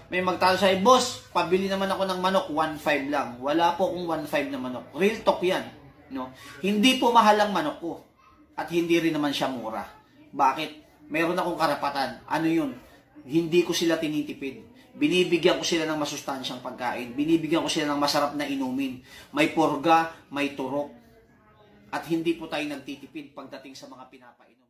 May magtalo sa'yo, boss, pabili naman ako ng manok, 1.5 lang. Wala po akong 1.5 na manok. Real talk yan. No? Hindi po mahal ang manok ko. At hindi rin naman siya mura. Bakit? Meron akong karapatan. Ano yun? Hindi ko sila tinitipid. Binibigyan ko sila ng masustansyang pagkain. Binibigyan ko sila ng masarap na inumin. May purga, may turok. At hindi po tayo nagtitipid pagdating sa mga pinapainom.